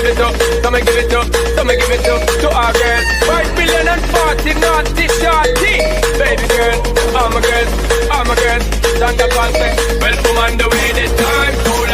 it up, so me give it up, so me give it to our girls. 5 billion and 40 naughty shorty. Baby girl, all my girls, stand up and say, well, come on the way this time.